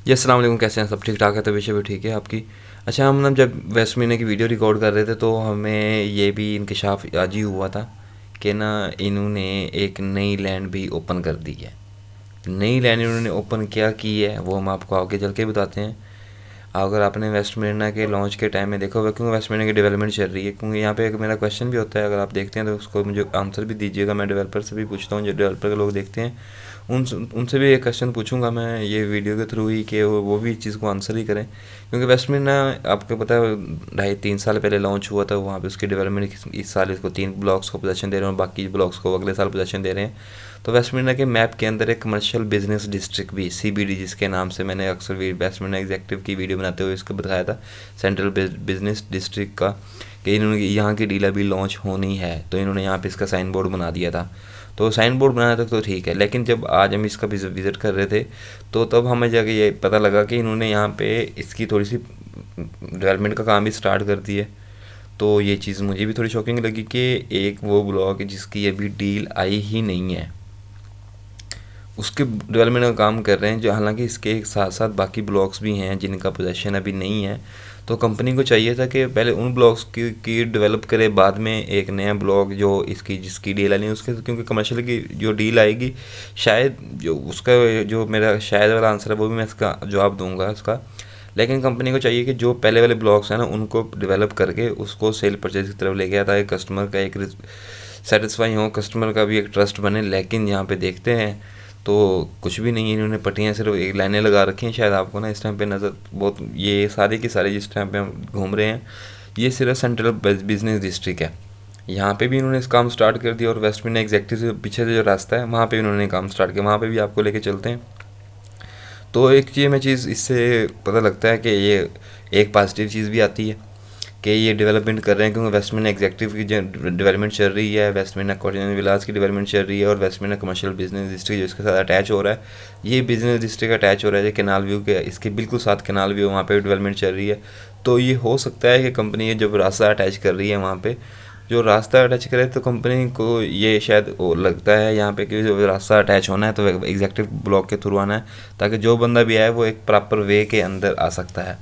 जी अस्सलाम वालेकुम, कैसे हैं? सब ठीक ठाक है? तबीयत भी ठीक है आपकी? अच्छा, हम ना जब वेस्ट महीने की वीडियो रिकॉर्ड कर रहे थे तो हमें ये भी इंकशाफ आज ही हुआ था कि ना इन्होंने एक नई लैंड भी ओपन कर दी है। नई लैंड इन्होंने ओपन क्या की है वो हम आपको आगे चल के बताते हैं। अगर आपने वेस्ट मरीना के लॉन्च के टाइम में देखा होगा, क्योंकि वेस्ट मरीना की डेवलपमेंट चल रही है, क्योंकि यहाँ पे एक मेरा क्वेश्चन भी होता है, अगर आप देखते हैं तो उसको मुझे आंसर भी दीजिएगा। मैं डेवलपर से भी पूछता हूँ, जो डेवलपर के लोग देखते हैं उनसे भी एक क्वेश्चन पूछूंगा मैं ये वीडियो के थ्रू ही, कि वो भी इस चीज़ को आंसर ही करें। क्योंकि वेस्ट मरीना आपको पता है 2.5-3 साल पहले लॉन्च हुआ था, वहाँ पे उसकी डेवलपमेंट इस साल इसको 3 ब्लॉक्स को पोजेसन दे रहे हैं और बाकी ब्लॉक्स को अगले साल पोजेसन दे रहे हैं। तो वेस्ट मरीना के मैप के अंदर एक कमर्शियल बिजनेस डिस्ट्रिक्ट भी, CBD, जिसके नाम से मैंने अक्सर वेस्ट मरीना एग्जेक्टिव की वीडियो बनाते हुए इसको बताया था, सेंट्रल बिजनेस डिस्ट्रिक्ट का, कि इन्होंने यहाँ की डील अभी लॉन्च होनी है, तो इन्होंने यहाँ पे इसका साइन बोर्ड बना दिया था। तो साइन बोर्ड बनाया था तो ठीक है, लेकिन जब आज हम इसका विज़िट कर रहे थे तो तब हमें जाके ये पता लगा कि इन्होंने यहाँ पे इसकी थोड़ी सी डेवलपमेंट का काम भी स्टार्ट कर दिया है। तो ये चीज़ मुझे भी थोड़ी शॉकिंग लगी कि एक वो ब्लॉक जिसकी अभी डील आई ही नहीं है, उसके डेवलपमेंट का काम कर रहे हैं, जो हालांकि इसके साथ साथ बाकी ब्लॉक्स भी हैं जिनका पोजेसन अभी नहीं है। तो कंपनी को चाहिए था कि पहले उन ब्लॉक्स की डेवलप करे, बाद में एक नया ब्लॉक जो इसकी जिसकी डील आनी है उसके, क्योंकि कमर्शियल की जो डील आएगी शायद, जो उसका जो मेरा शायद वाला आंसर है वो भी मैं इसका जवाब दूंगा इसका। लेकिन कंपनी को चाहिए कि जो पहले वाले ब्लॉक्स हैं ना उनको डेवलप करके उसको सेल परचेज की तरफ लेके आता है, कस्टमर का एक सेटिस्फाई हो, कस्टमर का भी एक ट्रस्ट बने। लेकिन यहाँ पे देखते हैं तो कुछ भी नहीं है, इन्होंने पट्टियाँ सिर्फ एक लाइनें लगा रखी हैं। शायद आपको ना इस टाइम पे नज़र बहुत, ये सारे की सारे जिस टाइम पे हम घूम रहे हैं ये सिर्फ सेंट्रल बिजनेस डिस्ट्रिक्ट है। यहाँ पे भी इन्होंने इस काम स्टार्ट कर दिया, और वेस्ट में एग्जैक्टिव से पीछे से जो रास्ता है वहाँ पे इन्होंने काम स्टार्ट किया, वहाँ पे भी आपको लेके चलते हैं। तो एक ये मैं चीज़ इससे पता लगता है कि ये एक पॉजिटिव चीज़ भी आती है कि ये डेवलपमेंट कर रहे हैं, क्योंकि वेस्ट में एग्जेक्टिव की जो डेवलपमेंट चल रही है, वेस्ट में कॉटेज विलास की डेवलपमेंट चल रही है, और वेस्ट में कमर्शियल बिजनेस डिस्ट्रिक्ट जो इसके साथ अटैच हो रहा है, ये बिजनेस डिस्ट्रिक्ट अटैच हो रहा है कैनाल व्यू के, इसके बिल्कुल साथ कैनाल व्यू, वहाँ पे डेवलपमेंट चल रही है। तो ये हो सकता है कि कंपनी जब रास्ता अटैच कर रही है वहाँ पे, जो रास्ता अटैच करे तो कंपनी को ये शायद वो लगता है यहाँ पे कि जो रास्ता अटैच होना है तो एग्जेक्टिव ब्लॉक के थ्रू आना है, ताकि जो बंदा भी आए वो एक प्रॉपर वे के अंदर आ सकता है,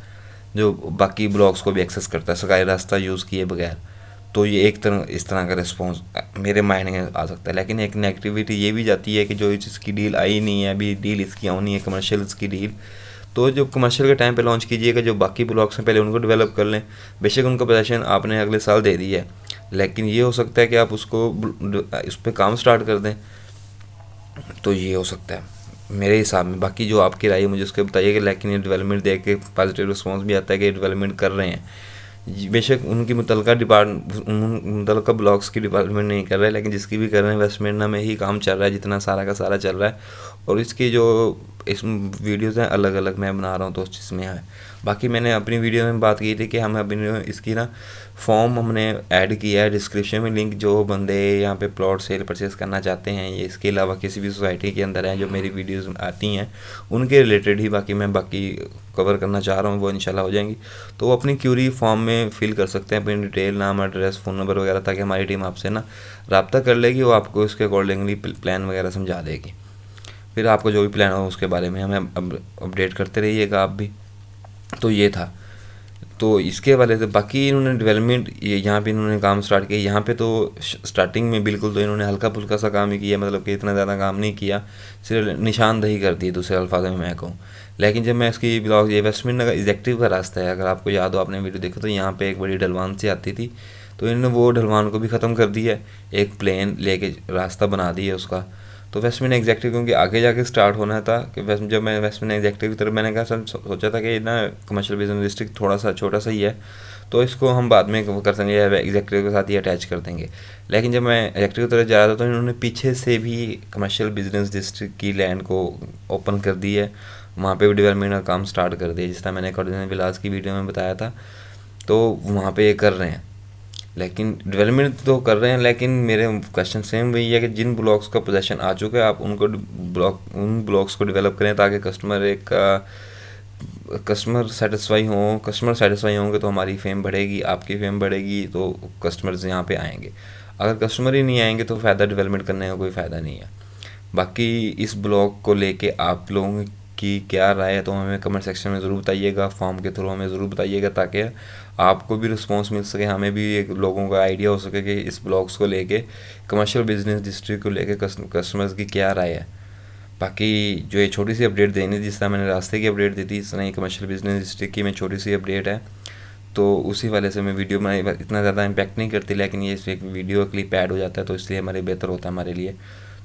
जो बाकी ब्लॉक्स को भी एक्सेस करता है सरकारी रास्ता यूज़ किए बगैर। तो ये एक तरह इस तरह का रिस्पॉन्स मेरे माइंड में आ सकता है। लेकिन एक नेगेटिविटी ये भी जाती है कि जो इसकी डील आई नहीं है अभी, डील इसकी आनी है कमर्शियल इसकी डील, तो जो कमर्शियल के टाइम पे लॉन्च कीजिएगा, जो बाकी ब्लॉक्स हैं पहले उनको डेवलप कर लें। बेशक उनका पोजीशन आपने अगले साल दे दी है, लेकिन ये हो सकता है कि आप उसको उस पर काम स्टार्ट कर दें, तो ये हो सकता है मेरे हिसाब में। बाकी जो आपकी राय है मुझे उसके बताइएगा। लेकिन ये डेवलपमेंट देख के पॉजिटिव रिस्पांस भी आता है कि डेवलपमेंट कर रहे हैं। बेशक उनकी मुतलका ब्लॉक्स की डिपार्टमेंट नहीं कर रहा है, लेकिन जिसकी भी कर रहे हैं वेस्ट मेरना में ही काम चल रहा है, जितना सारा का सारा चल रहा है। और इसकी जो इस वीडियोज़ हैं अलग अलग मैं बना रहा हूँ, तो उस चीज़ में है। बाकी मैंने अपनी वीडियो में बात की थी कि हम अभी इसकी ना फॉर्म हमने ऐड किया है डिस्क्रिप्शन में लिंक, जो बंदे यहाँ पे प्लॉट सेल परचेज़ करना चाहते हैं, ये इसके अलावा किसी भी सोसाइटी के अंदर हैं जो मेरी वीडियोस आती हैं उनके रिलेटेड ही बाकी मैं बाकी कवर करना चाह रहा हूँ, वो इंशाल्लाह हो जाएंगी। तो वो अपनी क्यूरी फॉर्म में फिल कर सकते हैं, अपनी डिटेल, नाम, एड्रेस, फ़ोन नंबर वगैरह, ताकि हमारी टीम आपसे ना रब्ता कर लेगी, वो आपको इसके अकॉर्डिंगली प्लान वगैरह समझा देगी। फिर आपको जो भी प्लान हो उसके बारे में हमें अपडेट करते रहिएगा आप भी। तो ये था, तो इसके वाले से बाकी इन्होंने डेवलपमेंट ये यहाँ पे इन्होंने काम स्टार्ट किया। यहाँ पे तो स्टार्टिंग में बिल्कुल तो इन्होंने हल्का फुल्का सा काम ही किया, मतलब कि इतना ज़्यादा काम नहीं किया, सिर्फ निशानदही कर दी दूसरे अल्फाज में मैं कहूँ। लेकिन जब मैं इसकी ब्लॉग, ये वेस्टमिन का एग्जेक्टिव का रास्ता है, अगर आपको याद हो, आपने वीडियो देखा तो यहाँ पे एक बड़ी ढलवान सी आती थी, तो इन्होंने वो ढलवान को भी ख़त्म कर दिया, एक प्लेन लेके रास्ता बना दिया उसका। तो वेस्टमिन एग्जेक्टिव क्योंकि आगे जाके स्टार्ट होना था कि जब मैं वेस्टमिन एग्जेक्टिव की तरफ, मैंने कहा सर सोचा था कि ना कमर्शियल बिजनेस डिस्ट्रिक्ट थोड़ा सा छोटा सा ही है, तो इसको हम बाद में कर देंगे या एग्जेक्टिव के साथ ही अटैच कर देंगे। लेकिन जब मैं एग्जेक्टिव की तरफ जा रहा था तो इन्होंने पीछे से भी कमर्शियल बिजनेस डिस्ट्रिक्ट की लैंड को ओपन कर दी है, वहाँ पे भी डेवलपमेंट का काम स्टार्ट कर दिया, जिस तरह मैंने कॉटेज विलास की वीडियो में बताया था। तो वहाँ पे ये कर रहे हैं, लेकिन डेवलपमेंट तो कर रहे हैं। लेकिन मेरे क्वेश्चन सेम वही है कि जिन ब्लॉक्स का पोजेसन आ चुका है आप उनको उन ब्लॉक्स को डेवलप करें, ताकि कस्टमर सेटिस्फाई होंगे तो हमारी फेम बढ़ेगी, आपकी फेम बढ़ेगी, तो कस्टमर्स यहाँ पे आएंगे। अगर कस्टमर ही नहीं आएंगे तो फ़ायदा डेवलपमेंट करने का कोई फ़ायदा नहीं है। बाकी इस ब्लॉग को लेके आप लोगों आपकी क्या राय है तो हमें कमेंट सेक्शन में ज़रूर बताइएगा, फॉर्म के थ्रू हमें ज़रूर बताइएगा, ताकि आपको भी रिस्पांस मिल सके, हमें भी एक लोगों का आइडिया हो सके कि इस ब्लॉग्स को लेके, कमर्शियल बिजनेस डिस्ट्रिक्ट को लेके कस्टमर्स की क्या राय है। बाकी जो ये छोटी सी अपडेट देनी थी, जिस तरह मैंने रास्ते की अपडेट दी थी, इस तरह ही कमर्शियल बिजनेस डिस्ट्रिक्ट की मैं छोटी सी अपडेट है, तो उसी वाले से मैं वीडियो में इतना ज़्यादा इम्पैक्ट नहीं करती, लेकिन ये एक वीडियो क्लिप ऐड हो जाता है तो इसलिए हमारे बेहतर होता है हमारे लिए।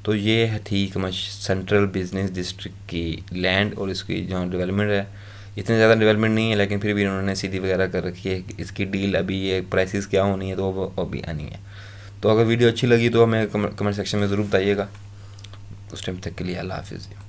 तो ये थी सेंट्रल बिजनेस डिस्ट्रिक्ट की लैंड और इसकी जो डेवलपमेंट है, इतनी ज़्यादा डेवलपमेंट नहीं है, लेकिन फिर भी उन्होंने सीधी वगैरह कर रखी है। इसकी डील अभी ये प्राइसेस क्या होनी है तो वो अभी आनी है। तो अगर वीडियो अच्छी लगी तो हमें कमेंट सेक्शन में ज़रूर बताइएगा। उस टाइम तक के लिए अल्लाह हाफिज़।